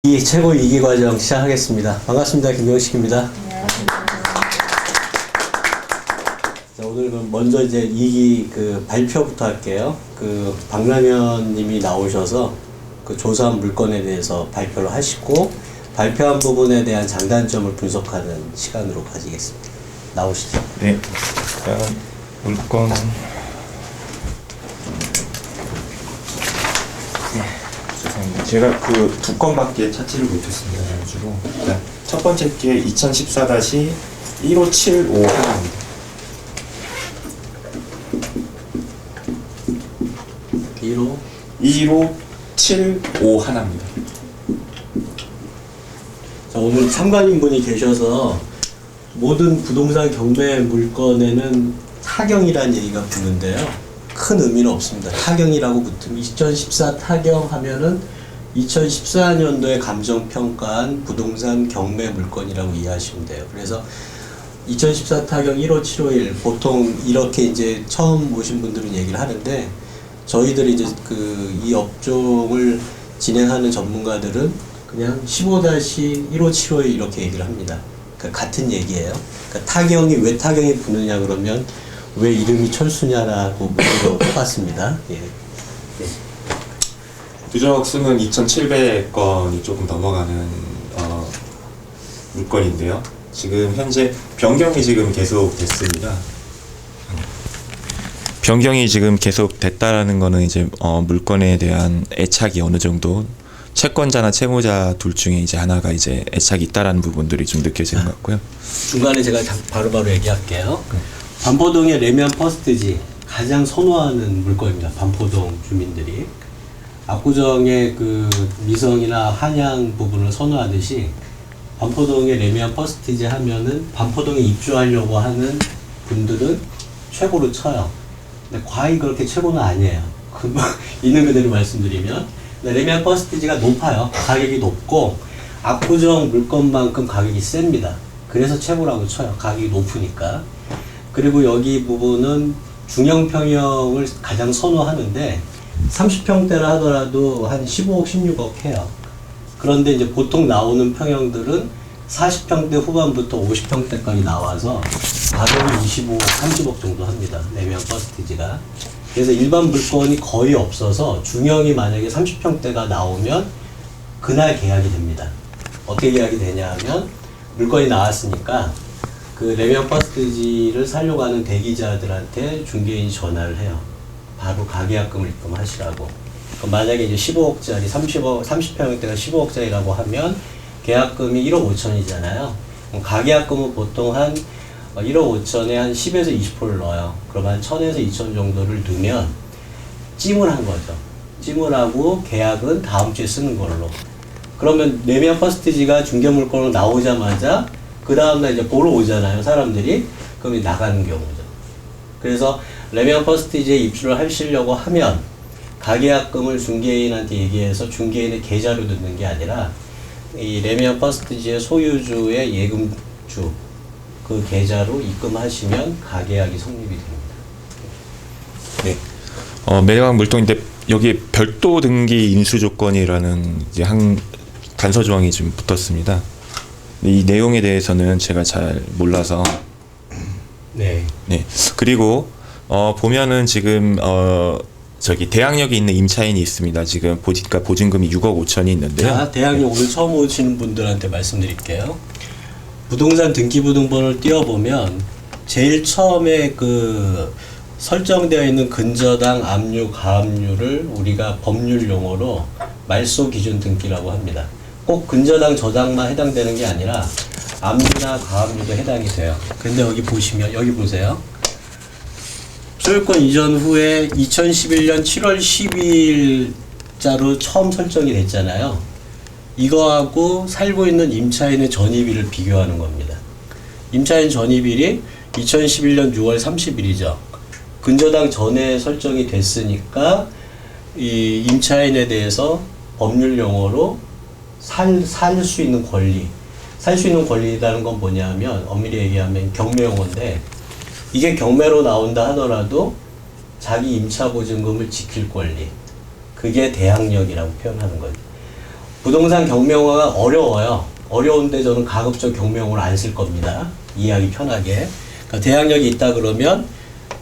이 최고 위기 과정 시작하겠습니다. 반갑습니다. 김경식입니다. 자, 오늘 먼저 이제 이기 발표부터 할게요. 박남현 님이 나오셔서 조사한 물건에 대해서 발표를 하시고 발표한 부분에 대한 장단점을 분석하는 시간으로 가지겠습니다. 나오시죠. 네. 일단 물건 제가 두 건밖에 찾지를 못했습니다. 그래가지고 일단 첫 번째 게 2014-1575 하나입니다. B로 1575 하나입니다. 자, 오늘 참관인분이 계셔서 모든 부동산 경매 물건에는 타경이라는 얘기가 붙는데요. 큰 의미는 없습니다. 타경이라고 붙으면 2014 타경 하면은 2014년도에 감정평가한 부동산 경매 물건이라고 이해하시면 돼요. 그래서 2014 타경 15751 보통 이렇게 이제 처음 오신 분들은 얘기를 하는데 저희들이 이제 이 업종을 진행하는 전문가들은 그냥 15-1575 이렇게 얘기를 합니다. 그러니까 같은 얘기예요. 그러니까 타경이 왜 타경이 붙느냐 그러면 왜 이름이 철수냐라고 묻기도 똑같습니다. 예. 네. 누적 수는 2,700건이 조금 넘어가는 물건인데요. 지금 현재 변경이 지금 계속 됐습니다. 변경이 지금 계속 됐다라는 거는 이제 물건에 대한 애착이 어느 정도 채권자나 채무자 둘 중에 이제 하나가 이제 애착이 있다라는 부분들이 좀 느껴지는 것 같고요. 중간에 제가 바로바로 얘기할게요. 반포동의 레미안 퍼스트지 가장 선호하는 물건입니다. 반포동 주민들이. 압구정의 미성이나 한양 부분을 선호하듯이 반포동의 레미안 퍼스트지 하면은 반포동에 입주하려고 하는 분들은 최고로 쳐요. 근데 과히 그렇게 최고는 아니에요. 있는 그대로 말씀드리면 레미안 퍼스트지가 높아요. 가격이 높고 압구정 물건만큼 가격이 셉니다. 그래서 최고라고 쳐요. 가격이 높으니까. 그리고 여기 부분은 중형 평형을 가장 선호하는데 30평대라 하더라도 한 15억, 16억 해요. 그런데 이제 보통 나오는 평형들은 40평대 후반부터 50평대까지 나와서 가격이 25억, 30억 정도 합니다. 레미안 퍼스트지가. 그래서 일반 물건이 거의 없어서 중형이 만약에 30평대가 나오면 그날 계약이 됩니다. 어떻게 계약이 되냐 하면 물건이 나왔으니까 레미안 퍼스트지를 사려고 하는 대기자들한테 중개인이 전화를 해요. 바로 가계약금을 입금하시라고. 그럼 만약에 이제 15억짜리, 30평대가 15억짜리라고 하면 계약금이 1억 5천이잖아요. 그럼 가계약금은 보통 한 1억 5천에 한 10에서 20%를 넣어요. 그럼 한 1000에서 2000 정도를 넣으면 찜을 한 거죠. 찜을 하고 계약은 다음 주에 쓰는 걸로. 그러면 레미안 퍼스트지가 중개물건으로 나오자마자 그 다음날 이제 보러 오잖아요, 사람들이. 그럼 나가는 경우죠. 그래서 레미안 퍼스트지에 입주를 하시려고 하면 가계약금을 중개인한테 얘기해서 중개인의 계좌로 넣는 게 아니라 이 레미안 퍼스트지의 소유주의 예금주 그 계좌로 입금하시면 가계약이 성립이 됩니다. 네. 매각 물동인데 여기 별도 등기 인수 조건이라는 이제 단서 조항이 좀 붙었습니다. 이 내용에 대해서는 제가 잘 몰라서. 네. 네. 그리고 보면은 지금 대항력이 있는 임차인이 있습니다. 지금 보니까 보증금이 6억 5천이 있는데요. 자, 대항력 오늘 처음 오시는 분들한테 말씀드릴게요. 부동산 등기부등본을 띄워보면 제일 처음에 설정되어 있는 근저당, 압류, 가압류를 우리가 법률 용어로 말소 기준 등기라고 합니다. 꼭 근저당, 저당만 해당되는 게 아니라 압류나 가압류도 해당이 돼요. 근데 여기 보세요. 소유권 이전 후에 2011년 7월 12일자로 처음 설정이 됐잖아요. 이거하고 살고 있는 임차인의 전입일을 비교하는 겁니다. 임차인 전입일이 2011년 6월 30일이죠. 근저당 전에 설정이 됐으니까 이 임차인에 대해서 법률 용어로 살 수 있는 권리. 살 수 있는 권리라는 건 뭐냐면 엄밀히 얘기하면 경매 용어인데 이게 경매로 나온다 하더라도 자기 임차 보증금을 지킬 권리. 그게 대항력이라고 표현하는 거죠. 부동산 경매가 어려워요. 어려운데 저는 가급적 경매용으로 안 쓸 겁니다. 이해하기 편하게. 그러니까 대항력이 있다 그러면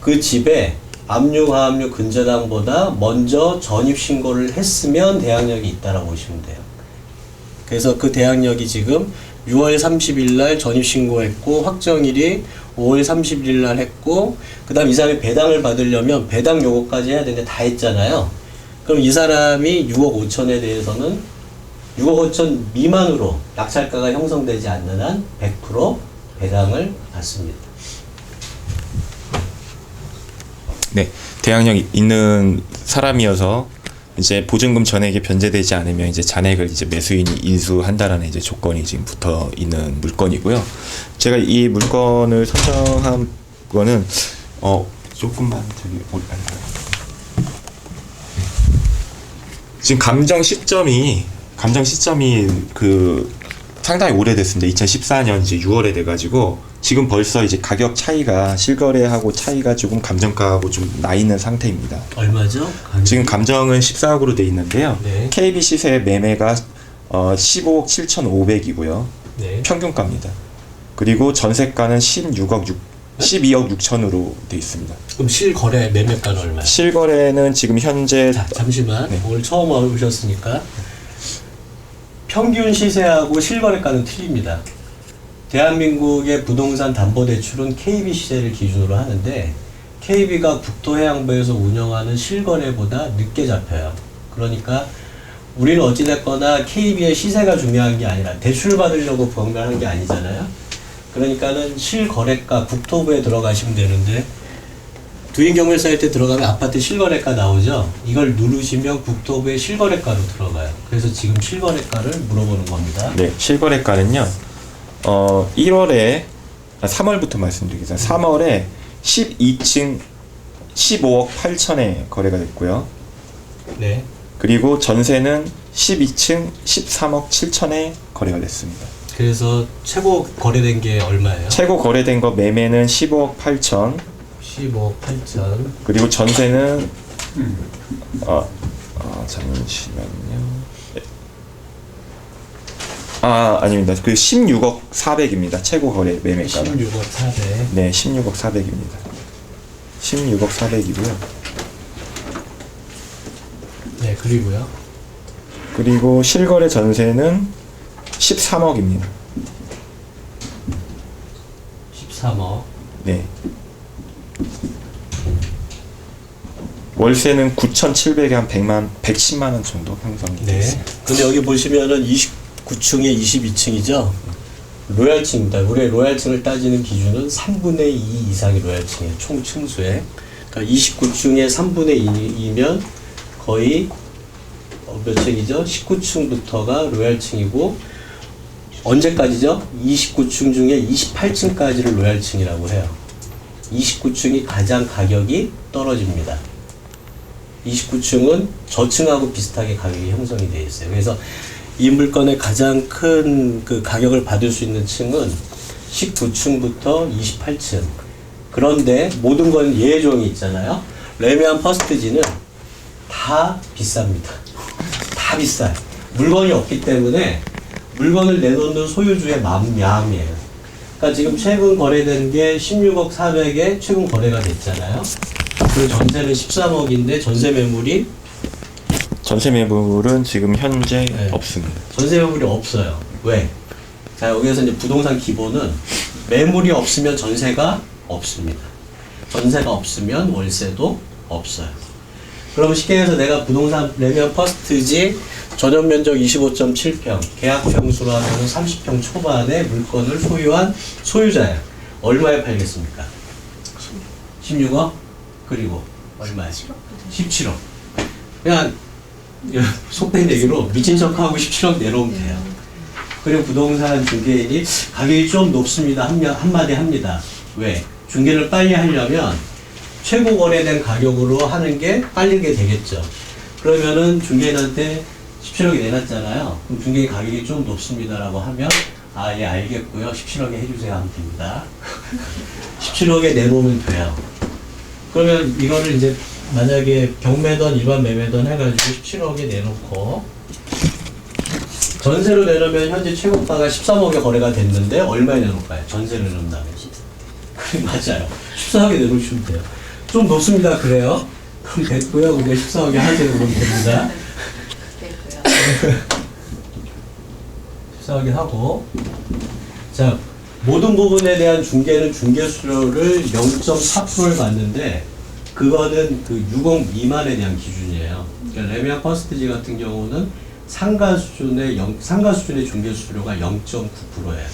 그 집에 압류, 하압류, 근저당보다 먼저 전입신고를 했으면 대항력이 있다라고 보시면 돼요. 그래서 그 대항력이 지금 6월 30일 날 전입신고했고 확정일이 5월 31일 날 했고 그 다음 이 사람이 배당을 받으려면 배당 요거까지 해야 되는데 다 했잖아요. 그럼 이 사람이 6억 5천에 대해서는 6억 5천 미만으로 낙찰가가 형성되지 않는 한 100% 배당을 받습니다. 네, 대항력 있는 사람이어서 이제 보증금 전액이 변제되지 않으면 이제 잔액을 이제 매수인이 인수한다라는 이제 조건이 지금 붙어 있는 물건이고요. 제가 이 물건을 선정한 거는 조금만 저기 지금 감정 시점이 그 상당히 오래됐습니다. 2014년 이제 6월에 돼가지고 지금 벌써 이제 가격 차이가 실거래하고 차이가 조금 감정가하고 좀 나 있는 상태입니다. 얼마죠? 지금 감정은 14억으로 돼 있는데요. 네. KB 시세 매매가 15억 7,500이고요. 네. 평균가입니다. 그리고 전세가는 12억 6천으로 돼 있습니다. 그럼 실거래 매매가는 얼마예요? 실거래는 지금 현재 자, 잠시만. 네. 오늘 처음 오셨으니까 평균 시세하고 실거래가는 틀립니다. 대한민국의 부동산 담보대출은 KB 시세를 기준으로 하는데 KB가 국토해양부에서 운영하는 실거래보다 늦게 잡혀요. 그러니까 우리는 어찌됐거나 KB의 시세가 중요한 게 아니라 대출 받으려고 구매하는 게 아니잖아요. 그러니까는 실거래가 국토부에 들어가시면 되는데 두인경매 사이트에 들어가면 아파트 실거래가 나오죠. 이걸 누르시면 국토부의 실거래가로 들어가요. 그래서 지금 실거래가를 물어보는 겁니다. 네, 실거래가는요. 3월부터 말씀드리겠습니다. 3월에 12층 15억 8천에 거래가 됐고요. 네. 그리고 전세는 12층 13억 7천에 거래가 됐습니다. 그래서 최고 거래된 게 얼마예요? 최고 거래된 거 매매는 15억 8천. 15억 8천. 그리고 전세는 잠시만요. 아닙니다. 그 16억 400입니다. 최고 거래 매매가가. 16억 400. 네, 16억 400입니다. 16억 400이고요. 네, 그리고요. 그리고 실거래 전세는 13억입니다. 13억. 네. 월세는 9,700에 한 110만 원 정도 형성이 되어 네. 있습니다. 근데 여기 보시면은 29층에 22층이죠. 로얄층입니다. 우리의 로얄층을 따지는 기준은 3분의 2 이상이 로얄층이에요. 총 층수에. 그러니까 29층에 3분의 2이면 거의 몇 층이죠? 19층부터가 로얄층이고 언제까지죠? 29층 중에 28층까지를 로얄층이라고 해요. 29층이 가장 가격이 떨어집니다. 29층은 저층하고 비슷하게 가격이 형성이 되어 있어요. 그래서 이 물건의 가장 큰 그 가격을 받을 수 있는 층은 19층부터 28층. 그런데 모든 건 예외종이 있잖아요. 레미안 퍼스트지는 다 비쌉니다. 다 비싸요. 물건이 없기 때문에 물건을 내놓는 소유주의 마음이에요. 그러니까 지금 최근 거래된 게 16억 400에 최근 거래가 됐잖아요. 그 전세는 13억인데 전세 매물이 전세 매물은 지금 현재 네. 없습니다. 전세 매물이 없어요. 왜? 자, 여기에서 이제 부동산 기본은 매물이 없으면 전세가 없습니다. 전세가 없으면 월세도 없어요. 그럼 쉽게 해서 내가 부동산 레미안 퍼스트지 전용 면적 25.7평, 계약 평수로 하면 30평 초반의 물건을 소유한 소유자예요. 얼마에 팔겠습니까? 16억? 그리고 얼마에? 17억. 그냥 속된 얘기로 미친 척하고 17억 내놓으면 돼요. 그리고 부동산 중개인이 가격이 좀 높습니다. 한마디 합니다. 왜? 중개를 빨리 하려면 최고 거래된 가격으로 하는 게 빠르게 되겠죠. 그러면은 중개인한테 17억이 내놨잖아요. 그럼 중개인 가격이 좀 높습니다라고 하면 예 알겠고요. 17억에 해주세요 하면 됩니다. 17억에 내놓으면 돼요. 그러면 이거를 이제 만약에 경매든 일반 매매든 해가지고 17억에 내놓고 전세로 내놓으면 현재 최고가가 13억에 거래가 됐는데 얼마에 내놓을까요? 전세를 내놓는다면. 그래, 맞아요. 14억에 내놓으시면 돼요. 좀 높습니다. 그래요? 그럼 됐고요. 우리가 14억에 하세요. 그러면 됩니다. 14억에 하고. 자, 모든 부분에 대한 중개는 중개수료를 0.4%를 받는데 그거는 그 6억 미만에 대한 기준이에요. 그러니까 레미안 퍼스티지 같은 경우는 상가 수준의 중개 수수료가 0.9%예요.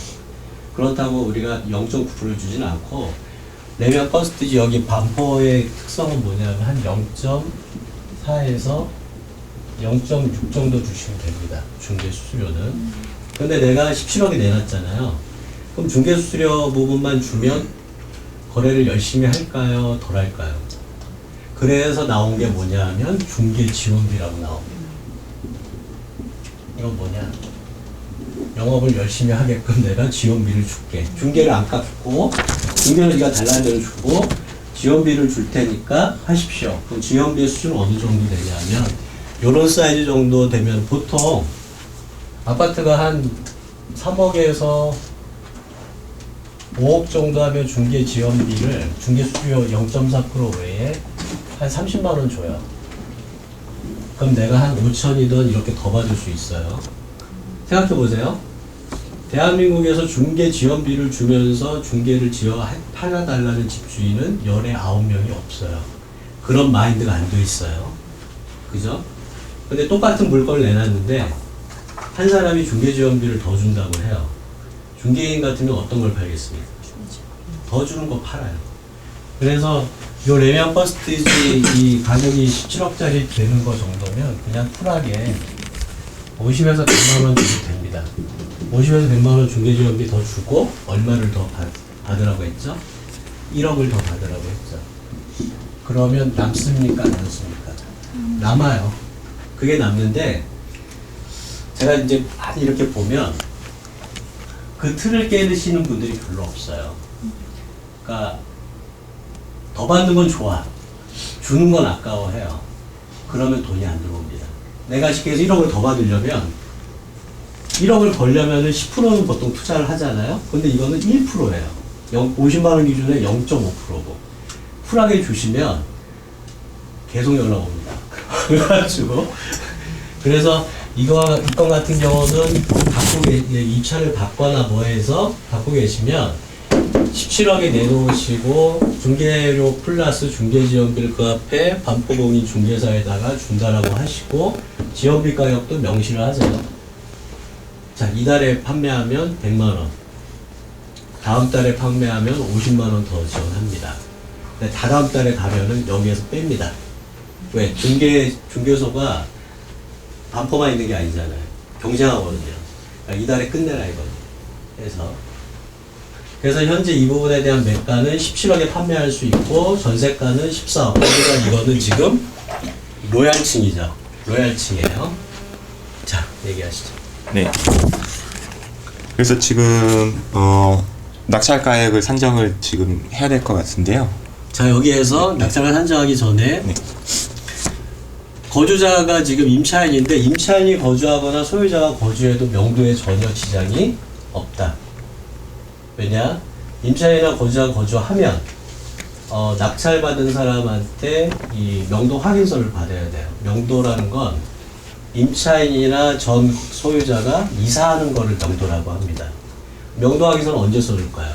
그렇다고 우리가 0.9%를 주지는 않고 레미안 퍼스티지 여기 반포의 특성은 뭐냐면 한 0.4에서 0.6 정도 주시면 됩니다. 중개 수수료는. 근데 내가 17억이 내놨잖아요. 그럼 중개 수수료 부분만 주면 거래를 열심히 할까요? 덜 할까요? 그래서 나온 게 뭐냐면 중개 지원비라고 나옵니다. 이건 뭐냐? 영업을 열심히 하게끔 내가 지원비를 줄게. 중개를 안 깎고 중개는 네가 달라는 대로 주고 지원비를 줄 테니까 하십시오. 그럼 지원비의 수준은 어느 정도 되냐면 요런 사이즈 정도 되면 보통 아파트가 한 3억에서 5억 정도 하면 중개 지원비를 중개 수수료 0.4% 외에 한 30만 원 줘요. 그럼 내가 한 5천이든 이렇게 더 받을 수 있어요. 생각해 보세요. 대한민국에서 중개 지원비를 주면서 중개를 팔아달라는 집주인은 열에 9명이 없어요. 그런 마인드가 안 돼 있어요. 그죠? 근데 똑같은 물건을 내놨는데 한 사람이 중개 지원비를 더 준다고 해요. 중개인 같으면 어떤 걸 팔겠습니까? 더 주는 거 팔아요. 그래서 요 레미안 퍼스티지 이 가격이 17억짜리 되는 거 정도면 그냥 쿨하게 50에서 100만 원 주도 됩니다. 50에서 100만 원 중개지원비 더 주고 얼마를 더 받으라고 했죠? 1억을 더 받으라고 했죠. 그러면 남습니까? 안 남습니까? 남아요. 그게 남는데 제가 이제 많이 이렇게 보면 그 틀을 깨시는 분들이 별로 없어요. 그러니까 더 받는 건 좋아. 주는 건 아까워해요. 그러면 돈이 안 들어옵니다. 내가 쉽게 해서 1억을 더 받으려면 1억을 벌려면 10%는 보통 투자를 하잖아요. 근데 이거는 1%예요. 50만 원 기준에 0.5%고 쿨하게 주시면 계속 연락 옵니다. 그래가지고 그래서 이건 같은 경우는 이 차를 받거나 뭐 해서 갖고 계시면 17억에 내놓으시고 중개료 플러스 중개지원비를 그 앞에 반포공인 중개사에다가 준다라고 하시고 지원비 가격도 명시를 하세요. 자, 이달에 판매하면 100만원, 다음 달에 판매하면 50만원 더 지원합니다. 근데 다다음 달에 가면은 여기에서 뺍니다. 왜? 중개소가 반포만 있는 게 아니잖아요. 경쟁하거든요. 그러니까 이달에 끝내라 이거든요. 그래서 현재 이 부분에 대한 매가는 17억에 판매할 수 있고 전세가는 14억. 그러니까 이거는 지금 로얄층이죠. 로얄층이에요. 자, 얘기하시죠. 네. 그래서 지금 낙찰가액을 산정을 지금 해야 될 것 같은데요. 자, 여기에서 낙찰을 산정하기 전에 네. 거주자가 지금 임차인인데 임차인이 거주하거나 소유자가 거주해도 명도에 전혀 지장이 없다. 왜냐? 임차인이나 거주자가 거주하면 낙찰받은 사람한테 이 명도 확인서를 받아야 돼요. 명도라는 건 임차인이나 전 소유자가 이사하는 거를 명도라고 합니다. 명도 확인서는 언제 써줄까요?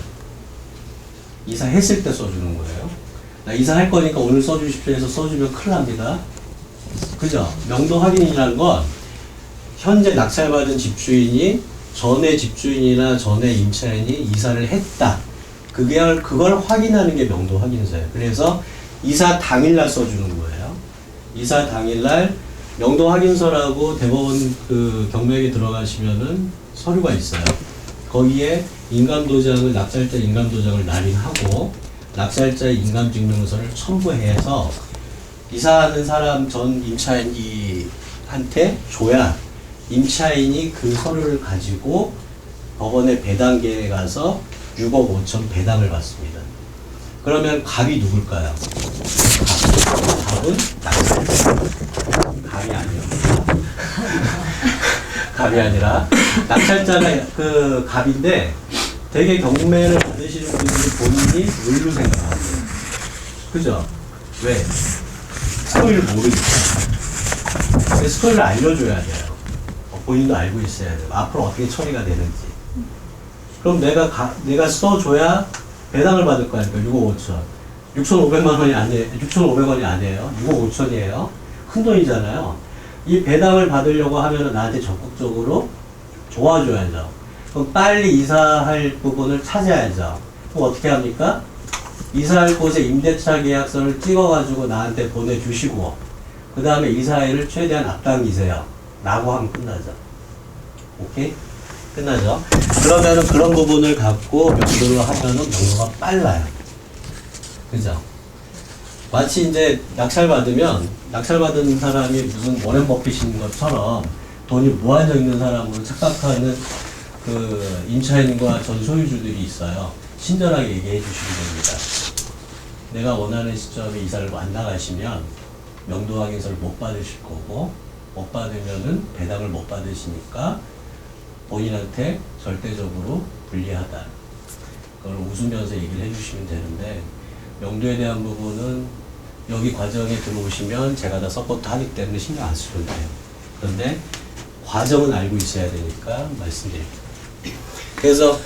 이사했을 때 써주는 거예요. 나 이사할 거니까 오늘 써주십시오 해서 써주면 큰일 납니다. 그죠? 명도 확인이라는 건 현재 낙찰받은 집주인이 전에 집주인이나 전에 임차인이 이사를 했다. 그걸 확인하는 게 명도 확인서예요. 그래서 이사 당일날 써주는 거예요. 이사 당일날 명도 확인서라고 대법원 그 경매에 들어가시면은 서류가 있어요. 거기에 인감도장을 낙찰자 인감도장을 날인하고 낙찰자의 인감증명서를 첨부해서 이사하는 사람 전 임차인한테 줘야 임차인이 그 서류를 가지고 법원의 배당계에 가서 6억 5천 배당을 받습니다. 그러면 갑이 누굴까요? 갑은 낙찰자. 갑이 아니에요. 갑이 아니라 낙찰자가 그 갑인데 되게 경매를 받으시는 분들이 본인이 을로 생각하세요. 그죠? 왜? 스토리를 모르니까. 스토리를 알려줘야 돼요. 본인도 알고 있어야 돼요. 앞으로 어떻게 처리가 되는지. 그럼 내가 써줘야 배당을 받을 거 아닙니까? 6억 5천. 6,500만 원이 아니에요. 6,500원이 아니에요. 6억 5천이에요. 큰 돈이잖아요. 이 배당을 받으려고 하면 나한테 적극적으로 도와줘야죠. 그럼 빨리 이사할 부분을 찾아야죠. 그럼 어떻게 합니까? 이사할 곳에 임대차 계약서를 찍어가지고 나한테 보내주시고, 그 다음에 이사일을 최대한 앞당기세요. 라고 하면 끝나죠. 오케이? 끝나죠? 그러면은 그런 부분을 갖고 명도를 하면은 명도가 빨라요. 그죠? 마치 이제 낙찰받은 사람이 무슨 워렌 버핏인 것처럼 돈이 무한정 있는 사람으로 착각하는 그 임차인과 전 소유주들이 있어요. 친절하게 얘기해 주시면 됩니다. 내가 원하는 시점에 이사를 안 나가시면 명도 확인서를 못 받으실 거고, 못 받으면은 배당을 못 받으시니까 본인한테 절대적으로 불리하다. 그걸 웃으면서 얘기를 해주시면 되는데, 명도에 대한 부분은 여기 과정에 들어오시면 제가 다 서포트 하기 때문에 신경 안 쓰셔도 돼요. 그런데 과정은 알고 있어야 되니까 말씀드립니다. 그래서